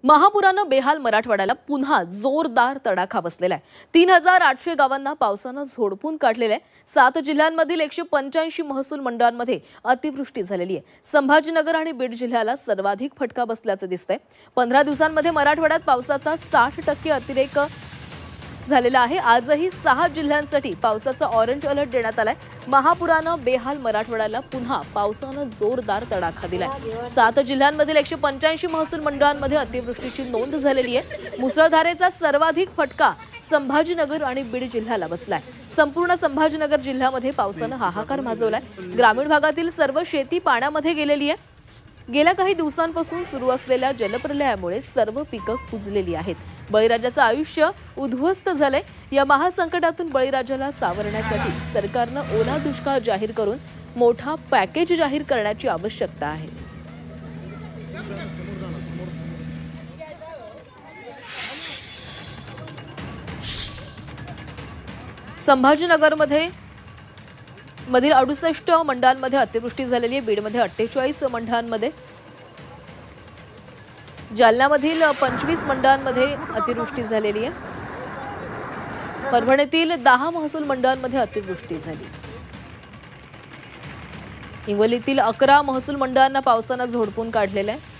महापुरानं बेहाल मराठवाड्याला पुन्हा जोरदार तडाखा बसलेला आहे। 3800 गावांना पावसानं झोडपून काढलेलं आहे। 7 जिल्ह्यांमधील 185 महसूल मंडळांमध्ये अतिवृष्टी झालेली आहे। संभाजीनगर आणि बीड जिल्ह्याला सर्वाधिक फटका बसल्याचं दिसतंय। 15 दिवसांमध्ये मराठवाड्यात पावसाचा 60% अतिरेक झालेला आहे। आजही 6 जिल्ह्यांसाठी पावसाचा ऑरेंज अलर्ट देण्यात आलाय। महापुरानं बेहाल मराठवाड्याला पुन्हा पावसानं जोरदार तडाखा दिलाय। 7 जिल्ह्यांमधील 185 महसूल मंडळांमध्ये अतिवृष्टीची नोंद झालेली आहे। मुसळधारेचा सर्वाधिक फटका संभाजीनगर आणि बीड जिल्ह्याला बसलाय। संपूर्ण संभाजीनगर जिल्ह्यामध्ये पावसानं हाहाकार माजवलाय। ग्रामीण भागातील सर्व शेती पाण्यामध्ये गेलेली आहे। गेल्या काही दिवसांपासून सुरू असलेल्या जलप्रलयामुळे सर्व पिकं कुजलेली आहेत। बळीराजाचं आयुष्य उद्ध्वस्त झालंय। या महासंकटातून बळीराजाला सावरण्यासाठी सरकारनं ओला दुष्काळ जाहीर करून मोठा पॅकेज जाहीर करण्याची आवश्यकता आहे। संभाजीनगरमध्ये मधील 68 मंडळांमध्ये अतिवृष्टी झालेली आहे। बीडमध्ये 48 मंडळांमध्ये, जालन्यामधील 25 मंडळांमध्ये अतिवृष्टी झालेली आहे। परभणीतील 10 महसूल मंडळांमध्ये अतिवृष्टी झाली। हिंगोलीतील 11 महसूल मंडळांना पावसानं झोडपून काढलेलं आहे।